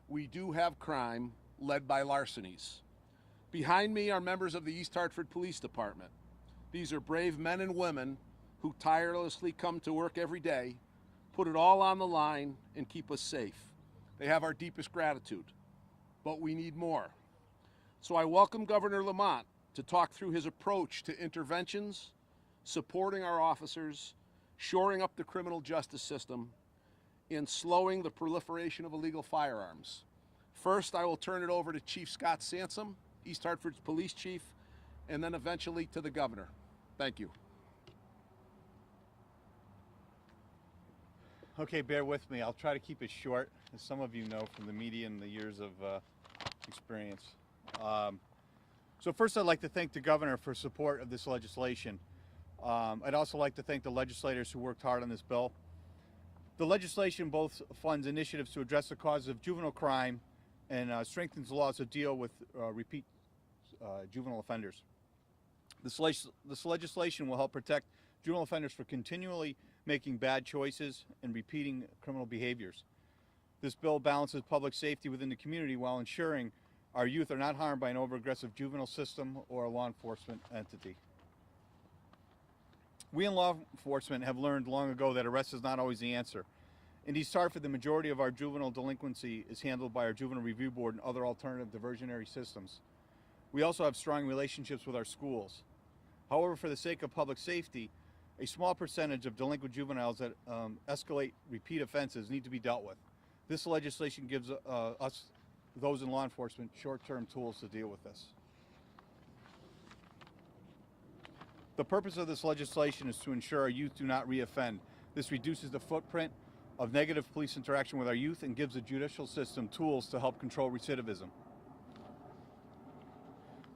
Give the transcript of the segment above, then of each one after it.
we do have crime led by larcenies. Behind me are members of the East Hartford Police Department. These are brave men and women who tirelessly come to work every day, put it all on the line, and keep us safe. They have our deepest gratitude, but we need more. So I welcome Governor Lamont to talk through his approach to interventions, supporting our officers, shoring up the criminal justice system, and slowing the proliferation of illegal firearms. First, I will turn it over to Chief Scott Sansom, East Hartford's police chief, and then eventually to the governor. Thank you. Okay, bear with me. I'll try to keep it short, as some of you know from the media and the years of experience. So first, I'd like to thank the governor for support of this legislation. I'd also like to thank the legislators who worked hard on this bill. The legislation both funds initiatives to address the causes of juvenile crime and strengthens laws to deal with repeat juvenile offenders. This legislation will help protect juvenile offenders for continually making bad choices and repeating criminal behaviors. This bill balances public safety within the community while ensuring our youth are not harmed by an over-aggressive juvenile system or a law enforcement entity. We in law enforcement have learned long ago that arrest is not always the answer. In East Hartford, the majority of our juvenile delinquency is handled by our Juvenile Review Board and other alternative diversionary systems. We also have strong relationships with our schools. However, for the sake of public safety, a small percentage of delinquent juveniles that escalate repeat offenses need to be dealt with. This legislation gives us, those in law enforcement, short-term tools to deal with this. The purpose of this legislation is to ensure our youth do not reoffend. This reduces the footprint of negative police interaction with our youth and gives the judicial system tools to help control recidivism.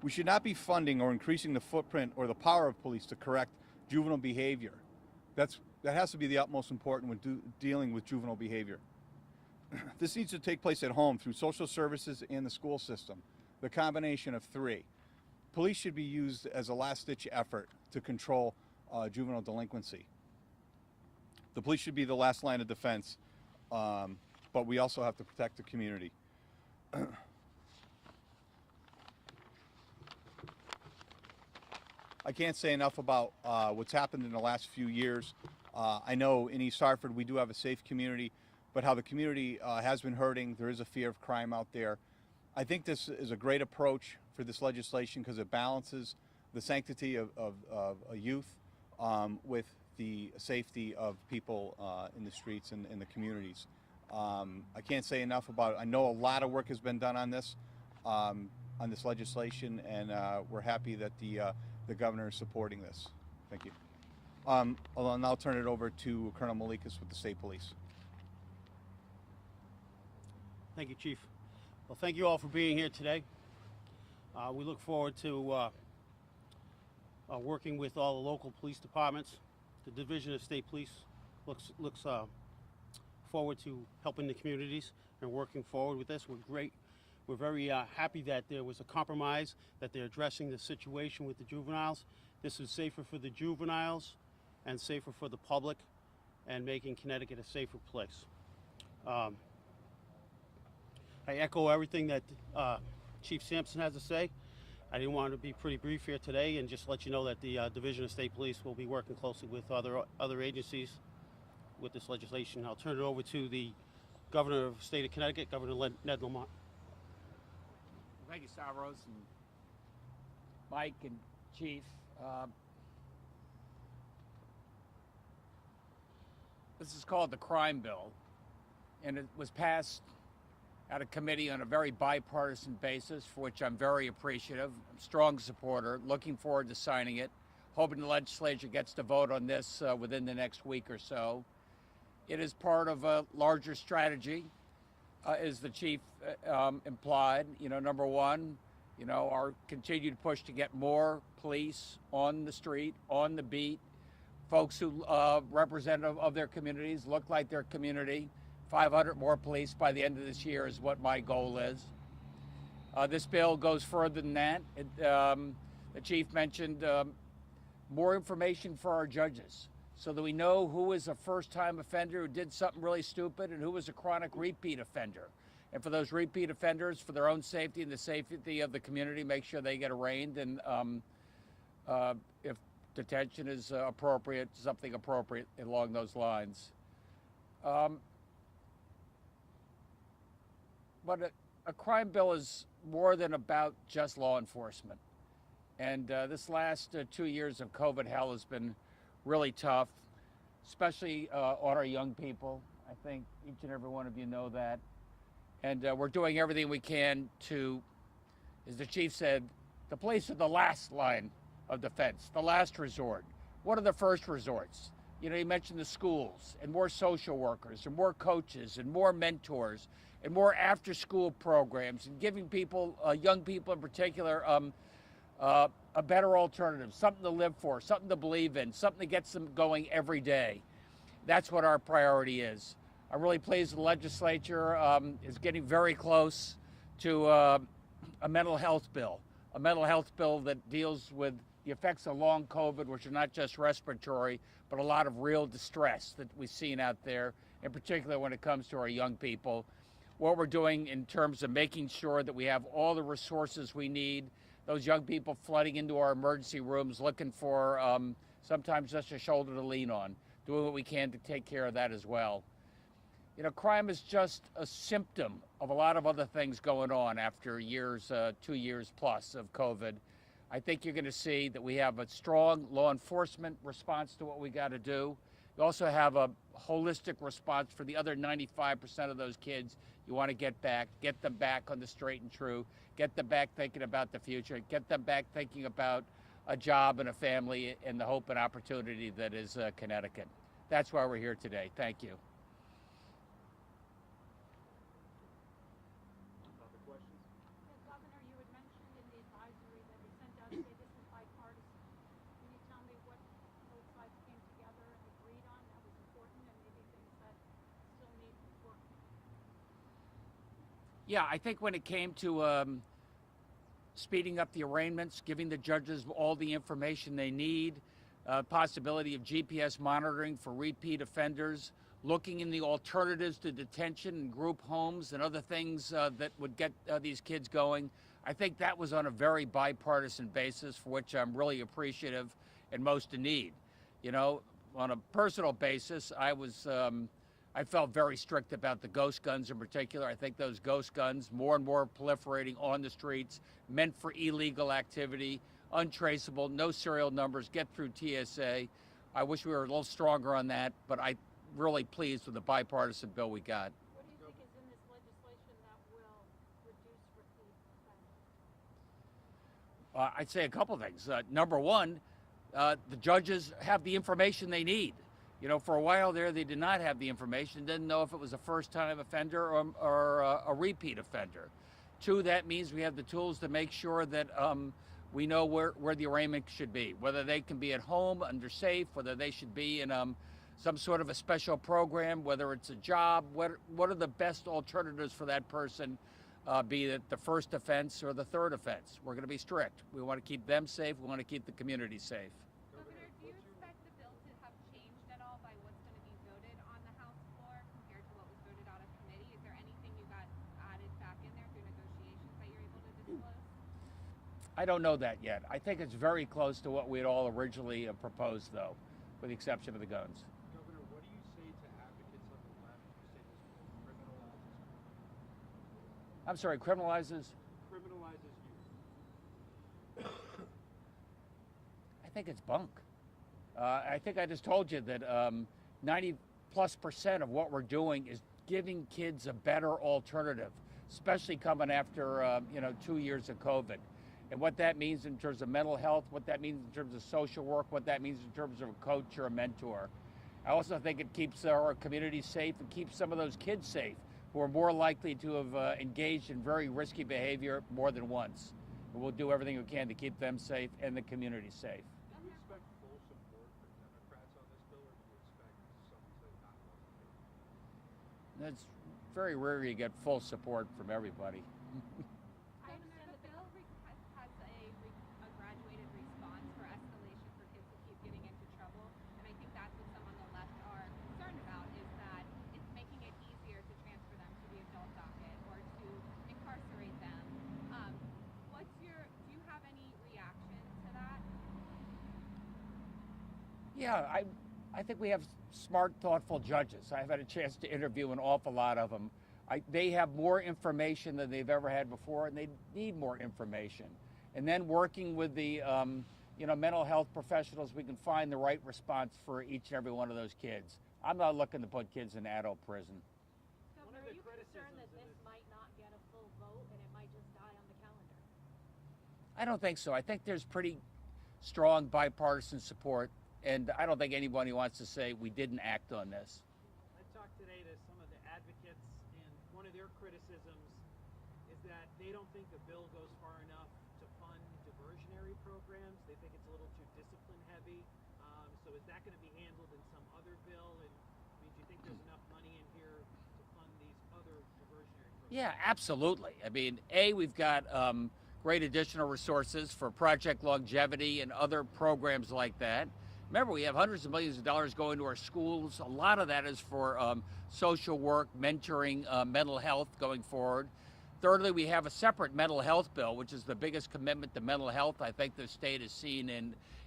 We should not be funding or increasing the footprint or the power of police to correct juvenile behavior. That has to be the utmost important when dealing with juvenile behavior. This needs to take place at home through social services and the school system, the combination of three. Police should be used as a last-ditch effort to control juvenile delinquency. The police should be the last line of defense, but we also have to protect the community. I can't say enough about what's happened in the last few years. I know in East Hartford we do have a safe community, but how the community has been hurting, there is a fear of crime out there. I think this is a great approach for this legislation because it balances the sanctity of a youth with the safety of people in the streets and in the communities. I can't say enough about it. I know a lot of work has been done on this legislation, and we're happy that the governor is supporting this. Thank you. I'll now turn it over to Colonel Malikas with the State Police. Thank you, Chief. Well, thank you all for being here today. We look forward to working with all the local police departments. The Division of State Police looks forward to helping the communities and working forward with this. We're very happy that there was a compromise, that they're addressing the situation with the juveniles. This is safer for the juveniles and safer for the public and making Connecticut a safer place. I echo everything that Chief Sampson has to say. I didn't want to be pretty brief here today and just let you know that the Division of State Police will be working closely with other agencies with this legislation. I'll turn it over to the Governor of the State of Connecticut, Governor Ned Lamont. Thank you, Stavros and Mike and Chief. This is called the Crime Bill, and it was passed at a committee on a very bipartisan basis, for which I'm very appreciative. I'm a strong supporter, looking forward to signing it, hoping the legislature gets to vote on this within the next week or so. It is part of a larger strategy, as the chief implied. Number one, our continued push to get more police on the street, on the beat, folks who representative of their communities, look like their community. 500 more police by the end of this year is what my goal is. This bill goes further than that. The chief mentioned more information for our judges so that we know who is a first-time offender who did something really stupid and who is a chronic repeat offender. And for those repeat offenders, for their own safety and the safety of the community, make sure they get arraigned, and if detention is appropriate, something appropriate along those lines. But a crime bill is more than about just law enforcement. And this last 2 years of COVID hell has been really tough, especially on our young people. I think each and every one of you know that. And we're doing everything we can to, as the chief said, the police are the last line of defense, the last resort. What are the first resorts? You know, you mentioned the schools, and more social workers, and more coaches, and more mentors, and more after-school programs, and giving people, young people in particular, a better alternative, something to live for, something to believe in, something that gets them going every day. That's what our priority is. I'm really pleased the legislature is getting very close to a mental health bill that deals with the effects of long COVID, which are not just respiratory, but a lot of real distress that we've seen out there, in particular when it comes to our young people. What we're doing in terms of making sure that we have all the resources we need, those young people flooding into our emergency rooms looking for sometimes just a shoulder to lean on, doing what we can to take care of that as well. You know, crime is just a symptom of a lot of other things going on after years, 2 years plus of COVID. I think you're going to see that we have a strong law enforcement response to what we got to do. We also have a holistic response for the other 95% of those kids you want to get them back on the straight and true, get them back thinking about the future, get them back thinking about a job and a family and the hope and opportunity that is Connecticut. That's why we're here today. Thank you. Governor, you had mentioned in the advisory that we sent out today, this is bipartisan. Can you tell me what both sides came together and agreed on that was important, and maybe things that still need work? Yeah, I think when it came to speeding up the arraignments, giving the judges all the information they need, possibility of GPS monitoring for repeat offenders, looking in the alternatives to detention and group homes and other things that would get these kids going. I think that was on a very bipartisan basis, for which I'm really appreciative and most in need. You know, on a personal basis, I felt very strict about the ghost guns in particular. I think those ghost guns, more and more proliferating on the streets, meant for illegal activity, untraceable, no serial numbers, get through TSA. I wish we were a little stronger on that, but I'm really pleased with the bipartisan bill we got. What do you think is in this legislation that will reduce repeat offenders? I'd say a couple things. Number one, the judges have the information they need. You know, for a while there, they did not have the information, didn't know if it was a first-time offender or a repeat offender. Two, that means we have the tools to make sure that we know where the arraignment should be, whether they can be at home under safe, whether they should be in some sort of a special program, whether it's a job, what are the best alternatives for that person, be it the first offense or the third offense. We're going to be strict. We want to keep them safe. We want to keep the community safe. Governor, do you expect the bill to have changed at all by what's going to be voted on the House floor compared to what was voted out of committee? Is there anything you got added back in there through negotiations that you're able to disclose? I don't know that yet. I think it's very close to what we had all originally proposed, though, with the exception of the guns. Governor, what do you say to advocates on the left who say this bill criminalizes I'm sorry, criminalizes? youth? I think it's bunk. I think I just told you that 90+% of what we're doing is giving kids a better alternative, especially coming after 2 years of COVID. And what that means in terms of mental health, what that means in terms of social work, what that means in terms of a coach or a mentor. I also think it keeps our community safe and keeps some of those kids safe who are more likely to have engaged in very risky behavior more than once. And we'll do everything we can to keep them safe and the community safe. Do you expect full support from Democrats on this bill, or do you expect some to not want to? It's very rare you get full support from everybody. I understand the bill has a graduated response for escalation for kids who keep getting into trouble, and I think that's what some on the left are concerned about, is that it's making it easier to transfer them to the adult docket or to Yeah, I think we have smart, thoughtful judges. I've had a chance to interview an awful lot of them. They have more information than they've ever had before, and they need more information. And then working with the mental health professionals, we can find the right response for each and every one of those kids. I'm not looking to put kids in adult prison. Governor, are you concerned that this might not get a full vote and it might just die on the calendar? I don't think so. I think there's pretty strong bipartisan support, and I don't think anybody wants to say we didn't act on this. I talked today to some of the advocates, and one of their criticisms is that they don't think the bill goes far enough to fund diversionary programs. They think it's a little too discipline heavy. So is that going to be handled in some other bill? And do you think there's enough money in here to fund these other diversionary programs? Yeah, absolutely. I mean, we've got great additional resources for Project Longevity and other programs like that. Remember, we have hundreds of millions of dollars going to our schools. A lot of that is for social work, mentoring, mental health going forward. Thirdly, we have a separate mental health bill, which is the biggest commitment to mental health I think the state has seen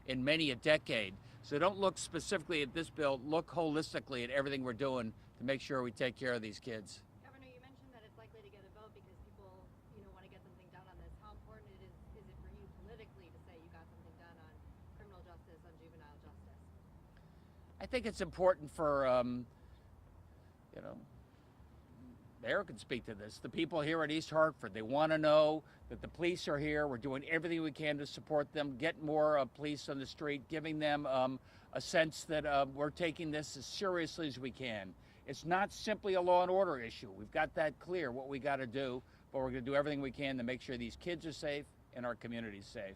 in many a decade. So don't look specifically at this bill, look holistically at everything we're doing to make sure we take care of these kids. Governor, you mentioned that it's likely to get a vote because people, want to get something done on this. How important is it for you politically to say you got something done on criminal justice, on juvenile justice? I think it's important for, Mayor can speak to this. The people here at East Hartford, they want to know that the police are here. We're doing everything we can to support them, get more police on the street, giving them a sense that we're taking this as seriously as we can. It's not simply a law and order issue. We've got that clear, what we got to do, but we're going to do everything we can to make sure these kids are safe and our community's safe.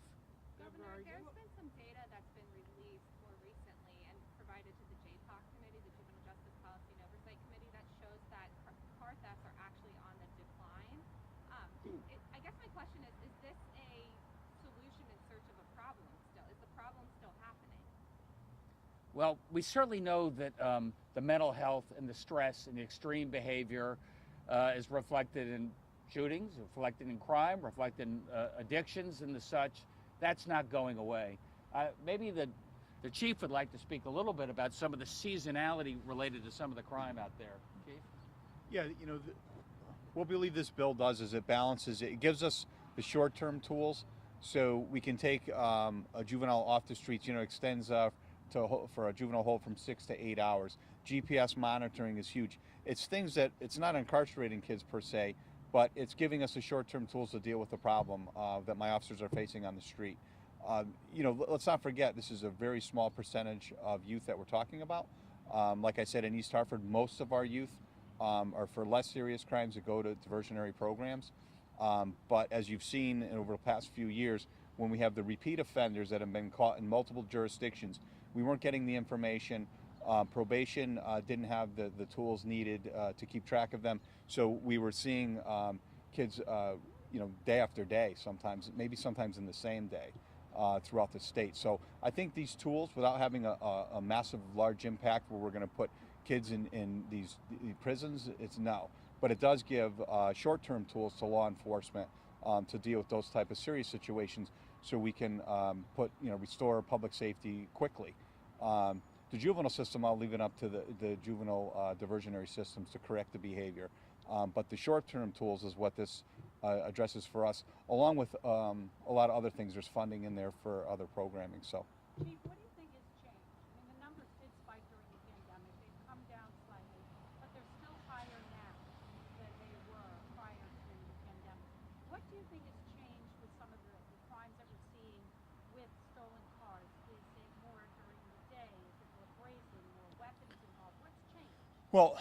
Governor, there's been some data that's been released more recently and provided to the JPOC committee, the Juvenile Justice Policy and Oversight Committee, that shows that car thefts are actually on the decline. I guess my question is this a solution in search of a problem still? Is the problem still happening? Well, we certainly know that the mental health and the stress and the extreme behavior is reflected in shootings, reflected in crime, reflected in addictions and the such. That's not going away. Maybe the chief would like to speak a little bit about some of the seasonality related to some of the crime out there. Chief? Yeah, what we believe this bill does is it gives us the short-term tools so we can take a juvenile off the streets, extends for a juvenile hold from 6 to 8 hours. GPS monitoring is huge. It's things that, it's not incarcerating kids per se, but it's giving us the short-term tools to deal with the problem that my officers are facing on the street. Let's not forget, this is a very small percentage of youth that we're talking about. Like I said, in East Hartford, most of our youth are for less serious crimes that go to diversionary programs. But as you've seen over the past few years, when we have the repeat offenders that have been caught in multiple jurisdictions, we weren't getting the information. Probation didn't have the tools needed to keep track of them. So we were seeing kids, day after day, sometimes in the same day throughout the state. So I think these tools, without having a massive, large impact where we're going to put kids in these prisons, it's no. But it does give short-term tools to law enforcement to deal with those type of serious situations, so we can restore public safety quickly. The juvenile system, I'll leave it up to the juvenile diversionary systems to correct the behavior. But the short-term tools is what this addresses for us, along with a lot of other things. There's funding in there for other programming. So. Chief, what do you think has changed? I mean, the numbers did spike during the pandemic. They've come down slightly, but they're still higher now than they were prior to the pandemic. What do you think has changed with some of the crimes that we're seeing with stolen cars? Is it more during the day? Is it more brazen, more weapons involved? What's changed? Well,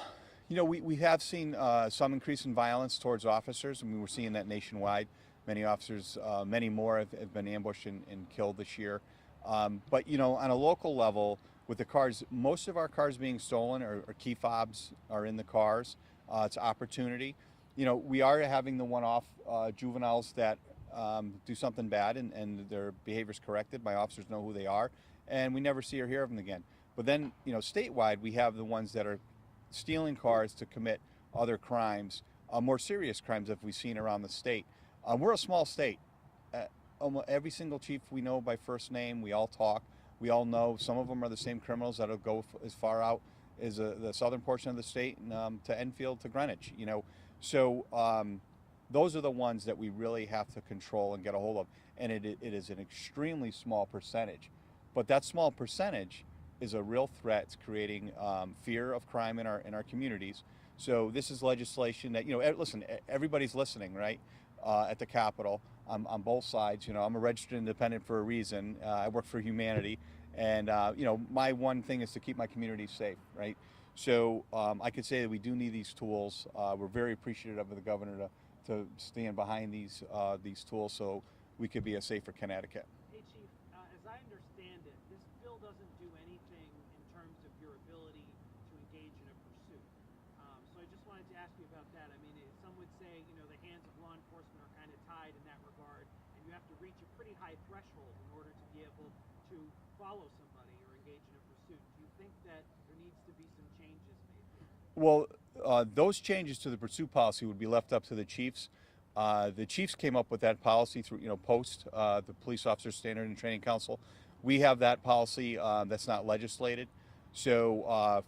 we have seen some increase in violence towards officers, and we were seeing that nationwide. Many officers, many more have been ambushed and killed this year. But on a local level, with the cars, most of our cars being stolen or key fobs are in the cars. It's opportunity. We are having the one-off juveniles that do something bad and their behavior's corrected. My officers know who they are, and we never see or hear of them again. But then, statewide, we have the ones that are stealing cars to commit other crimes, more serious crimes that we've seen around the state. We're a small state. Almost every single chief we know by first name. We all talk. We all know some of them are the same criminals that'll go as far out as the southern portion of the state and to Enfield to Greenwich. So those are the ones that we really have to control and get a hold of, and it is an extremely small percentage. But that small percentage is a real threat. It's creating fear of crime in our communities. So this is legislation that, listen, everybody's listening, right? At the Capitol, on both sides. I'm a registered independent for a reason. I work for humanity, and my one thing is to keep my community safe, right? So I could say that we do need these tools. We're very appreciative of the governor to stand behind these tools so we could be a safer Connecticut. Hey, Chief, as I understand it, this bill doesn't do anything in terms of your ability to engage in a pursuit. So I just wanted to ask you about that. I mean, some would say, the hands of law enforcement are kind of tied in that regard, and you have to reach a pretty high threshold in order to be able to follow somebody or engage in a pursuit. Do you think that there needs to be some changes made there? Well, those changes to the pursuit policy would be left up to the chiefs. The chiefs came up with that policy through, post the Police Officer Standard and Training Council. We have that policy that's not legislated. So,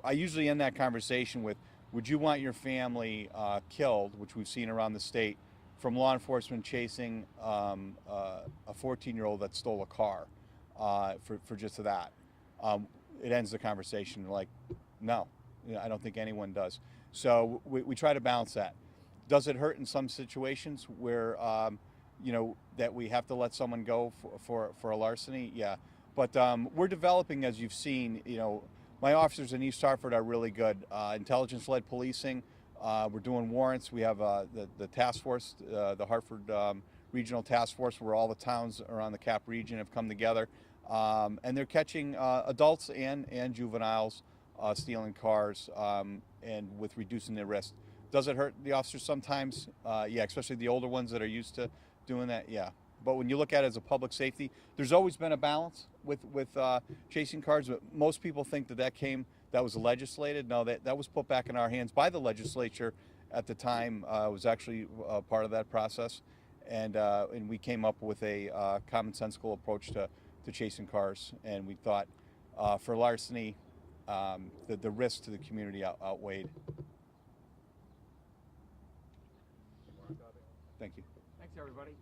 I usually end that conversation with, would you want your family killed, which we've seen around the state, from law enforcement chasing a 14-year-old that stole a car for just that? It ends the conversation like, no. I don't think anyone does. So we try to balance that. Does it hurt in some situations where, that we have to let someone go for a larceny? Yeah. But we're developing, as you've seen, my officers in East Hartford are really good. Intelligence-led policing. We're doing warrants. We have the task force, the Hartford Regional Task Force, where all the towns around the Cap region have come together. And they're catching adults and juveniles stealing cars, and with reducing their risk. Does it hurt the officers sometimes? Yeah, especially the older ones that are used to doing that. Yeah, but when you look at it as a public safety, there's always been a balance with chasing cars. But most people think that was legislated. No, that was put back in our hands by the legislature at the time. Was actually part of that process, and we came up with a commonsensical approach to chasing cars, and we thought for larceny, the risk to the community outweighed. Thank you. Thanks, everybody.